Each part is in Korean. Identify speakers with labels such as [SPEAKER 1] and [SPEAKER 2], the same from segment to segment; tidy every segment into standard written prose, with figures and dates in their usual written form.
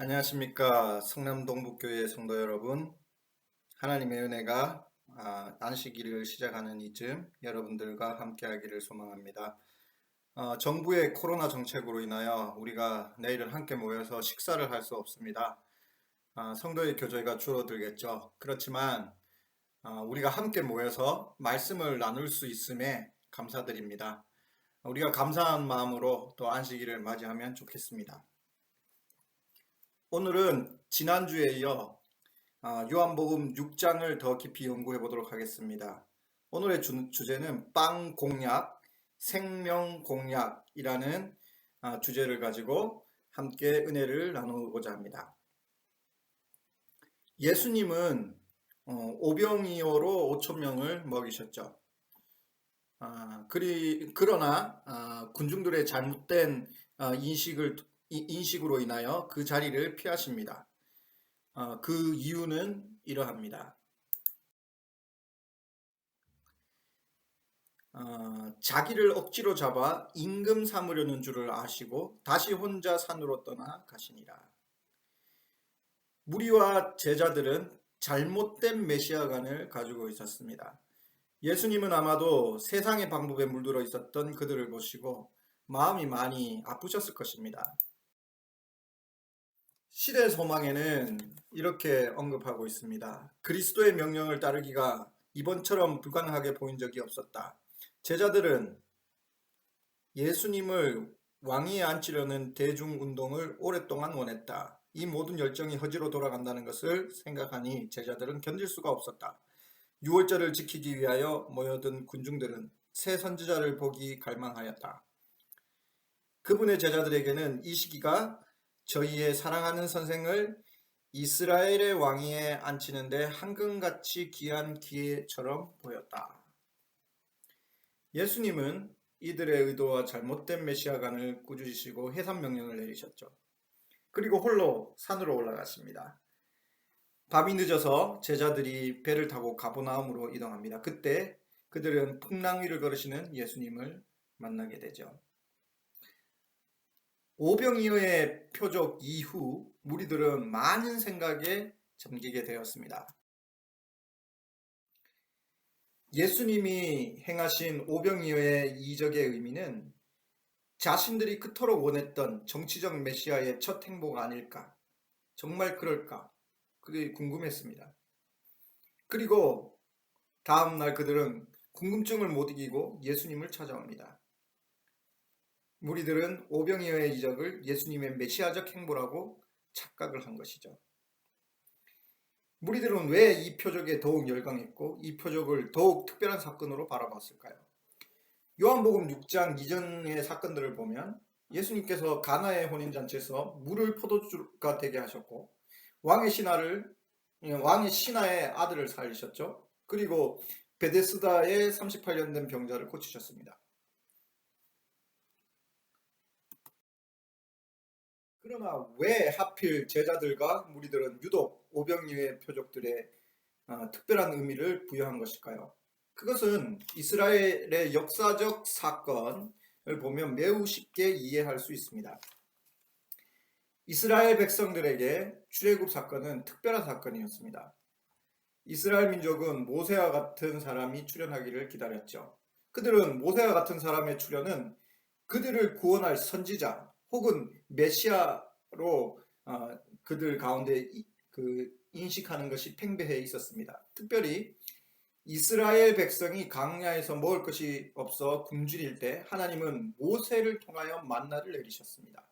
[SPEAKER 1] 안녕하십니까. 성남동북교회 성도 여러분. 하나님의 은혜가 안식일을 시작하는 이쯤 여러분들과 함께하기를 소망합니다. 정부의 코로나 정책으로 인하여 우리가 내일은 함께 모여서 식사를 할 수 없습니다. 성도의 교제가 줄어들겠죠. 그렇지만 우리가 함께 모여서 말씀을 나눌 수 있음에 감사드립니다. 우리가 감사한 마음으로 또 안식일을 맞이하면 좋겠습니다. 오늘은 지난주에 이어 요한복음 6장을 더 깊이 연구해 보도록 하겠습니다. 오늘의 주제는 빵 공약, 생명 공약이라는 주제를 가지고 함께 은혜를 나누고자 합니다. 예수님은 오병이어로 5,000명을 먹이셨죠. 그러나 군중들의 잘못된 인식으로 인하여 그 자리를 피하십니다. 그 이유는 이러합니다. 자기를 억지로 잡아 임금 삼으려는 줄을 아시고 다시 혼자 산으로 떠나 가시니라. 무리와 제자들은 잘못된 메시아관을 가지고 있었습니다. 예수님은 아마도 세상의 방법에 물들어 있었던 그들을 보시고 마음이 많이 아프셨을 것입니다. 시대 소망에는 이렇게 언급하고 있습니다. 그리스도의 명령을 따르기가 이번처럼 불가능하게 보인 적이 없었다. 제자들은 예수님을 왕위에 앉히려는 대중운동을 오랫동안 원했다. 이 모든 열정이 허지로 돌아간다는 것을 생각하니 제자들은 견딜 수가 없었다. 유월절을 지키기 위하여 모여든 군중들은 새 선지자를 보기 갈망하였다. 그분의 제자들에게는 이 시기가 저희의 사랑하는 선생을 이스라엘의 왕위에 앉히는데 황금같이 귀한 기회처럼 보였다. 예수님은 이들의 의도와 잘못된 메시아관을 꾸짖으시고 해산 명령을 내리셨죠. 그리고 홀로 산으로 올라갔습니다. 밤이 늦어서 제자들이 배를 타고 가버나움으로 이동합니다. 그때 그들은 풍랑 위를 걸으시는 예수님을 만나게 되죠. 오병이어의 표적 이후 무리들은 많은 생각에 잠기게 되었습니다. 예수님이 행하신 오병이어의 이적의 의미는 자신들이 그토록 원했던 정치적 메시아의 첫 행보가 아닐까? 정말 그럴까? 그게 궁금했습니다. 그리고 다음날 그들은 궁금증을 못 이기고 예수님을 찾아옵니다. 무리들은 오병이어의 이적을 예수님의 메시아적 행보라고 착각을 한 것이죠. 무리들은 왜 이 표적에 더욱 열광했고 이 표적을 더욱 특별한 사건으로 바라봤을까요? 요한복음 6장 이전의 사건들을 보면 예수님께서 가나의 혼인잔치에서 물을 포도주가 되게 하셨고 왕의 신하의 아들을 살리셨죠. 그리고 베데스다의 38년 된 병자를 고치셨습니다. 그러나 왜 하필 제자들과 무리들은 유독 오병이어의 표적들에 특별한 의미를 부여한 것일까요? 그것은 이스라엘의 역사적 사건을 보면 매우 쉽게 이해할 수 있습니다. 이스라엘 백성들에게 출애굽 사건은 특별한 사건이었습니다. 이스라엘 민족은 모세와 같은 사람이 출현하기를 기다렸죠. 그들은 모세와 같은 사람의 출현은 그들을 구원할 선지자 혹은 메시아로 그들 가운데 인식하는 것이 팽배해 있었습니다. 특별히 이스라엘 백성이 광야에서 먹을 것이 없어 굶주릴 때 하나님은 모세를 통하여 만나를 내리셨습니다.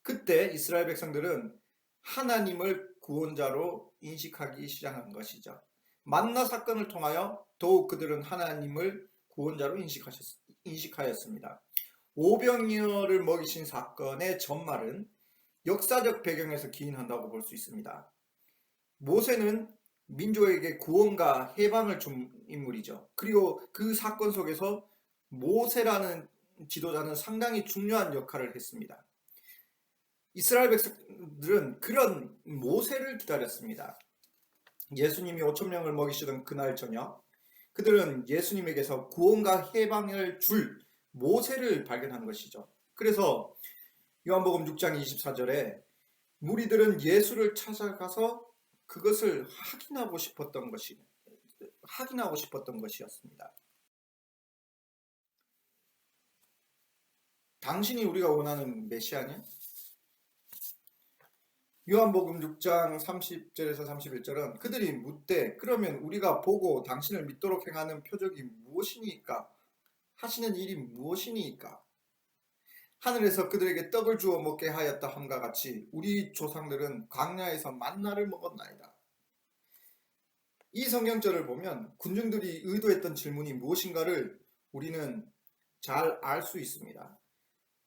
[SPEAKER 1] 그때 이스라엘 백성들은 하나님을 구원자로 인식하기 시작한 것이죠. 만나 사건을 통하여 더욱 그들은 하나님을 구원자로 인식하였습니다. 오병이어를 먹이신 사건의 전말은 역사적 배경에서 기인한다고 볼 수 있습니다. 모세는 민족에게 구원과 해방을 준 인물이죠. 그리고 그 사건 속에서 모세라는 지도자는 상당히 중요한 역할을 했습니다. 이스라엘 백성들은 그런 모세를 기다렸습니다. 예수님이 5,000명을 먹이시던 그날 저녁 그들은 예수님에게서 구원과 해방을 줄 모세를 발견한 것이죠. 그래서 요한복음 6장 24절에 무리들은 예수를 찾아가서 그것을 확인하고 싶었던 것이었습니다. 당신이 우리가 원하는 메시아냐? 요한복음 6장 30절에서 31절은 그들이 묻되 그러면 우리가 보고 당신을 믿도록 행하는 표적이 무엇이니까? 하시는 일이 무엇이니까? 하늘에서 그들에게 떡을 주어 먹게 하였다 함과 같이 우리 조상들은 광야에서 만나를 먹었나이다. 이 성경절을 보면 군중들이 의도했던 질문이 무엇인가를 우리는 잘 알 수 있습니다.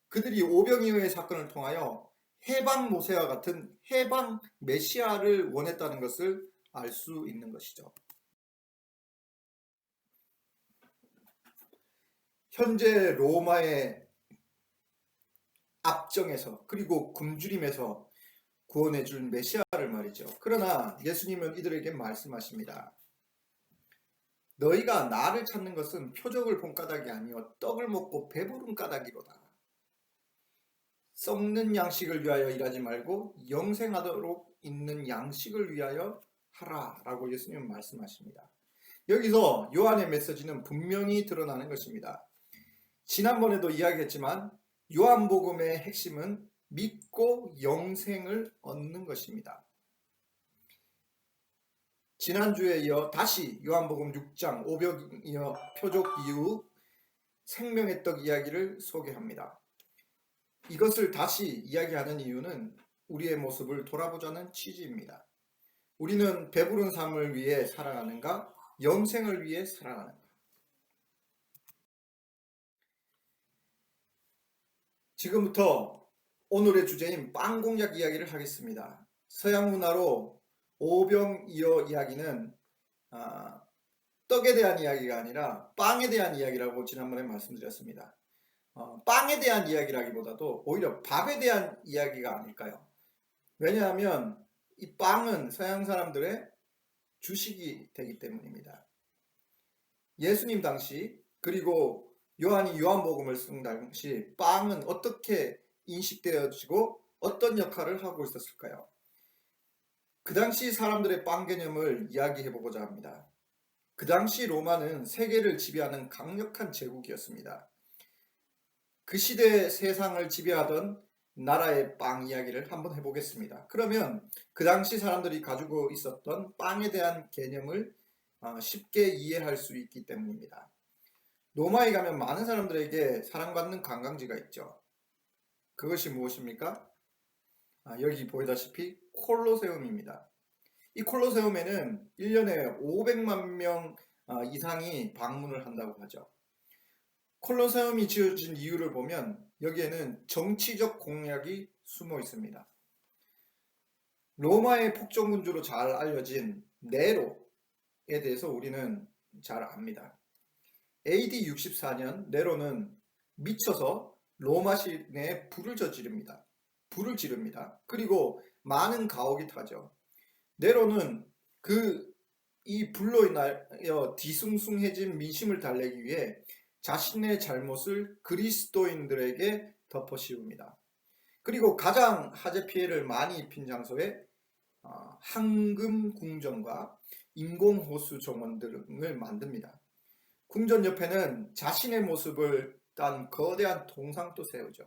[SPEAKER 1] 그들이 오병이어의 사건을 통하여 해방 모세와 같은 해방 메시아를 원했다는 것을 알 수 있는 것이죠. 현재 로마의 압정에서 그리고 굶주림에서 구원해 줄 메시아를 말이죠. 그러나 예수님은 이들에게 말씀하십니다. 너희가 나를 찾는 것은 표적을 본 까닭이 아니요 떡을 먹고 배부른 까닭이로다. 썩는 양식을 위하여 일하지 말고 영생하도록 있는 양식을 위하여 하라 라고 예수님은 말씀하십니다. 여기서 요한의 메시지는 분명히 드러나는 것입니다. 지난번에도 이야기했지만 요한복음의 핵심은 믿고 영생을 얻는 것입니다. 지난주에 이어 다시 요한복음 6장 오병이어 표적 이후 생명의 떡 이야기를 소개합니다. 이것을 다시 이야기하는 이유는 우리의 모습을 돌아보자는 취지입니다. 우리는 배부른 삶을 위해 살아가는가? 영생을 위해 살아가는가? 지금부터 오늘의 주제인 빵 공약 이야기를 하겠습니다. 서양 문화로 오병이어 이야기는 떡에 대한 이야기가 아니라 빵에 대한 이야기라고 지난번에 말씀드렸습니다. 빵에 대한 이야기라기보다도 오히려 밥에 대한 이야기가 아닐까요? 왜냐하면 이 빵은 서양 사람들의 주식이 되기 때문입니다. 예수님 당시 그리고 요한이 요한복음을 쓴 당시 빵은 어떻게 인식되어지고 어떤 역할을 하고 있었을까요? 그 당시 사람들의 빵 개념을 이야기해보고자 합니다. 그 당시 로마는 세계를 지배하는 강력한 제국이었습니다. 그 시대 세상을 지배하던 나라의 빵 이야기를 한번 해보겠습니다. 그러면 그 당시 사람들이 가지고 있었던 빵에 대한 개념을 쉽게 이해할 수 있기 때문입니다. 로마에 가면 많은 사람들에게 사랑받는 관광지가 있죠. 그것이 무엇입니까? 여기 보이다시피 콜로세움입니다. 이 콜로세움에는 1년에 500만 명 이상이 방문을 한다고 하죠. 콜로세움이 지어진 이유를 보면 여기에는 정치적 공약이 숨어 있습니다. 로마의 폭정군주로 잘 알려진 네로에 대해서 우리는 잘 압니다. AD 64년 네로는 미쳐서 로마 시내에 불을 지릅니다. 그리고 많은 가옥이 타죠. 네로는 이 불로 인하여 뒤숭숭해진 민심을 달래기 위해 자신의 잘못을 그리스도인들에게 덮어씌웁니다. 그리고 가장 화재 피해를 많이 입힌 장소에 황금 궁전과 인공호수 정원 등을 만듭니다. 궁전 옆에는 자신의 모습을 딴 거대한 동상도 세우죠.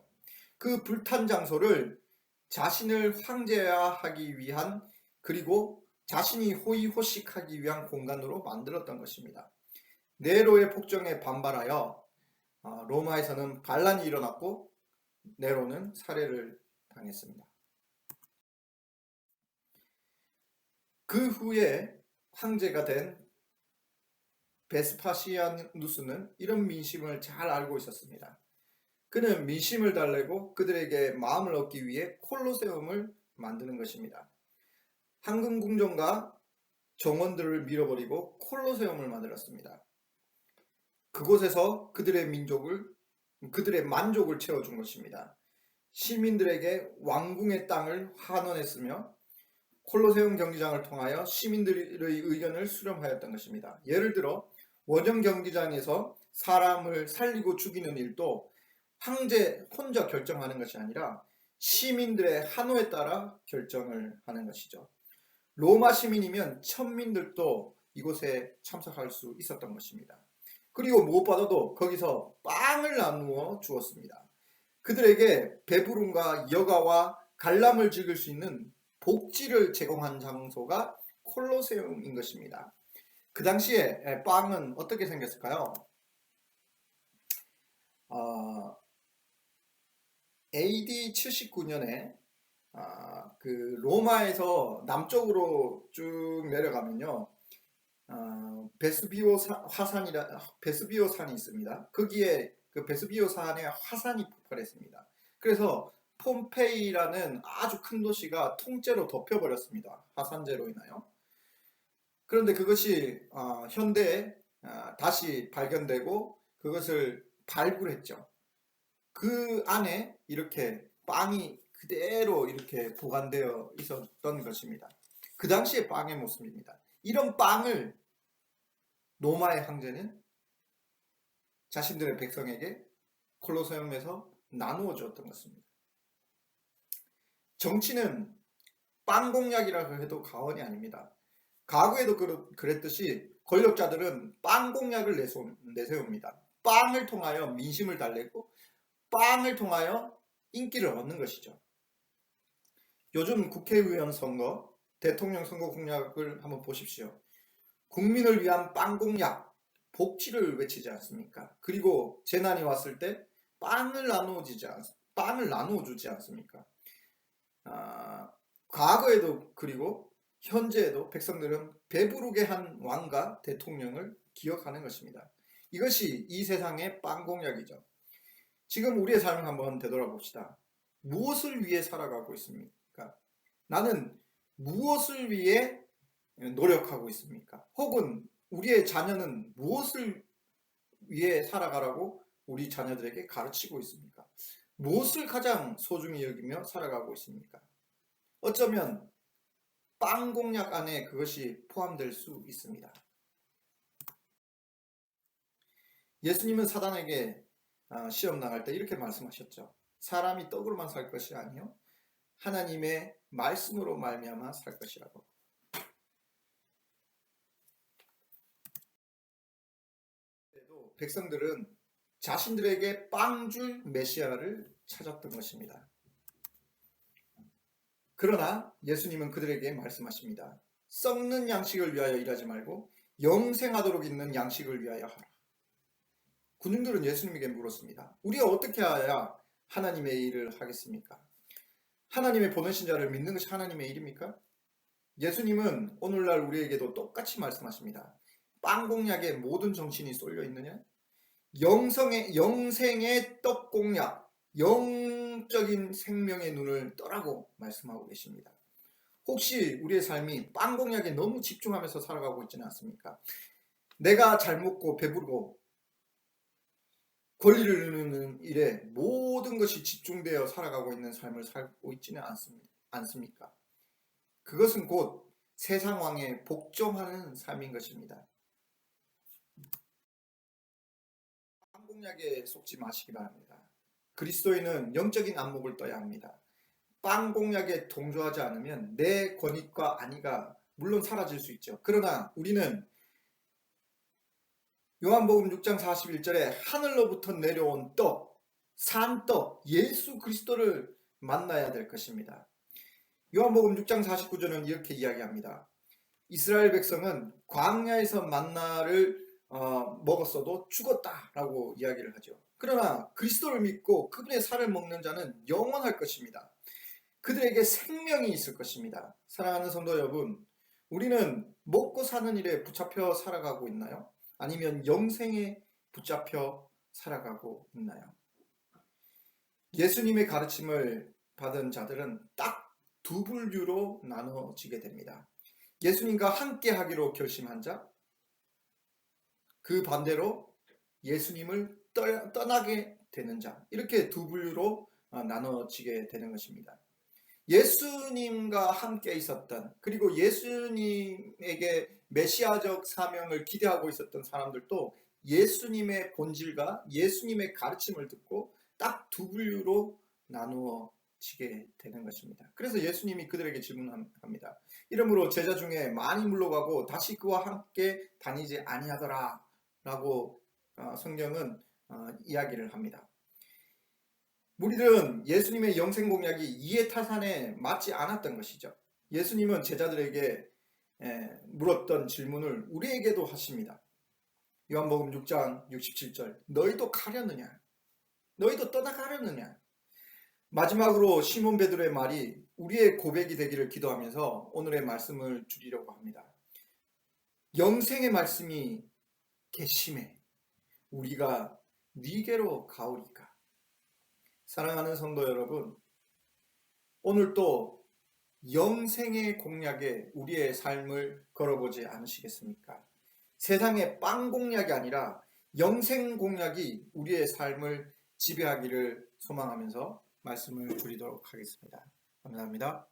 [SPEAKER 1] 그 불탄 장소를 자신을 황제화하기 위한 그리고 자신이 호의호식하기 위한 공간으로 만들었던 것입니다. 네로의 폭정에 반발하여 로마에서는 반란이 일어났고 네로는 살해를 당했습니다. 그 후에 황제가 된 베스파시아누스는 이런 민심을 잘 알고 있었습니다. 그는 민심을 달래고 그들에게 마음을 얻기 위해 콜로세움을 만드는 것입니다. 황금궁전과 정원들을 밀어버리고 콜로세움을 만들었습니다. 그곳에서 그들의 만족을 채워준 것입니다. 시민들에게 왕궁의 땅을 환원했으며 콜로세움 경기장을 통하여 시민들의 의견을 수렴하였던 것입니다. 예를 들어 원형 경기장에서 사람을 살리고 죽이는 일도 황제 혼자 결정하는 것이 아니라 시민들의 한호에 따라 결정을 하는 것이죠. 로마 시민이면 천민들도 이곳에 참석할 수 있었던 것입니다. 그리고 무엇보다도 거기서 빵을 나누어 주었습니다. 그들에게 배부름과 여가와 관람을 즐길 수 있는 복지를 제공한 장소가 콜로세움인 것입니다. 그 당시에 빵은 어떻게 생겼을까요? AD 79년에 그 로마에서 남쪽으로 쭉 내려가면요, 베스비오 산이 있습니다. 거기에 그 베스비오 산에 화산이 폭발했습니다. 그래서 폼페이라는 아주 큰 도시가 통째로 덮여버렸습니다. 화산재로 인하여. 그런데 그것이 현대에 다시 발견되고 그것을 발굴했죠. 그 안에 이렇게 빵이 그대로 이렇게 보관되어 있었던 것입니다. 그 당시의 빵의 모습입니다. 이런 빵을 로마의 황제는 자신들의 백성에게 콜로세움에서 나누어 주었던 것입니다. 정치는 빵 공약이라고 해도 과언이 아닙니다. 과거에도 그랬듯이 권력자들은 빵 공약을 내세웁니다. 빵을 통하여 민심을 달래고 빵을 통하여 인기를 얻는 것이죠. 요즘 국회의원 선거, 대통령 선거 공약을 한번 보십시오. 국민을 위한 빵 공약, 복지를 외치지 않습니까? 그리고 재난이 왔을 때 빵을 나누어 주지 않습니까? 과거에도 그리고 현재에도 백성들은 배부르게 한 왕과 대통령을 기억하는 것입니다. 이것이 이 세상의 빵 공약이죠. 지금 우리의 삶을 한번 되돌아봅시다. 무엇을 위해 살아가고 있습니까? 나는 무엇을 위해 노력하고 있습니까? 혹은 우리의 자녀는 무엇을 위해 살아가라고 우리 자녀들에게 가르치고 있습니까? 무엇을 가장 소중히 여기며 살아가고 있습니까? 어쩌면 빵 공약 안에 그것이 포함될 수 있습니다. 예수님은 사단에게 시험 나갈 때 이렇게 말씀하셨죠. 사람이 떡으로만 살 것이 아니요 하나님의 말씀으로 말미암아 살 것이라고. 백성들은 자신들에게 빵줄 메시아를 찾았던 것입니다. 그러나 예수님은 그들에게 말씀하십니다. 썩는 양식을 위하여 일하지 말고 영생하도록 있는 양식을 위하여 하라. 군중들은 예수님에게 물었습니다. 우리가 어떻게 해야 하나님의 일을 하겠습니까? 하나님의 보내신 자를 믿는 것이 하나님의 일입니까? 예수님은 오늘날 우리에게도 똑같이 말씀하십니다. 빵 공약에 모든 정신이 쏠려 있느냐? 영생의 떡 공약, 영적인 생명의 눈을 떠라고 말씀하고 계십니다. 혹시 우리의 삶이 빵 공약에 너무 집중하면서 살아가고 있지는 않습니까? 내가 잘 먹고 배부르고 권리를 누리는 일에 모든 것이 집중되어 살아가고 있는 삶을 살고 있지는 않습니까? 그것은 곧 세상 왕에 복종하는 삶인 것입니다. 빵 공약에 속지 마시기 바랍니다. 그리스도인은 영적인 안목을 떠야 합니다. 빵 공약에 동조하지 않으면 내 권익과 안위가 물론 사라질 수 있죠. 그러나 우리는 요한복음 6장 41절에 하늘로부터 내려온 떡, 산떡, 예수 그리스도를 만나야 될 것입니다. 요한복음 6장 49절은 이렇게 이야기합니다. 이스라엘 백성은 광야에서 만나를 먹었어도 죽었다라고 이야기를 하죠. 그러나 그리스도를 믿고 그분의 살을 먹는 자는 영원할 것입니다. 그들에게 생명이 있을 것입니다. 사랑하는 성도 여러분, 우리는 먹고 사는 일에 붙잡혀 살아가고 있나요? 아니면 영생에 붙잡혀 살아가고 있나요? 예수님의 가르침을 받은 자들은 딱 두 분류로 나눠지게 됩니다. 예수님과 함께 하기로 결심한 자, 그 반대로 예수님을 떠나게 되는 자, 이렇게 두 분류로 나눠지게 되는 것입니다. 예수님과 함께 있었던, 그리고 예수님에게 메시아적 사명을 기대하고 있었던 사람들도 예수님의 본질과 예수님의 가르침을 듣고 딱 두 분류로 나누어지게 지게 되는 것입니다. 그래서 예수님이 그들에게 질문합니다. 이러므로 제자 중에 많이 물러가고 다시 그와 함께 다니지 아니하더라 라고 성경은 이야기를 합니다. 무리들은 예수님의 영생 공약이 이해타산에 맞지 않았던 것이죠. 예수님은 제자들에게 물었던 질문을 우리에게도 하십니다. 요한복음 6장 67절 너희도 가려느냐? 너희도 떠나가려느냐? 마지막으로 시몬 베드로의 말이 우리의 고백이 되기를 기도하면서 오늘의 말씀을 줄이려고 합니다. 영생의 말씀이 괘심해 우리가 네게로 가오리까? 사랑하는 성도 여러분, 오늘 또 영생의 공약에 우리의 삶을 걸어보지 않으시겠습니까? 세상의 빵 공약이 아니라 영생 공약이 우리의 삶을 지배하기를 소망하면서 말씀을 드리도록 하겠습니다. 감사합니다.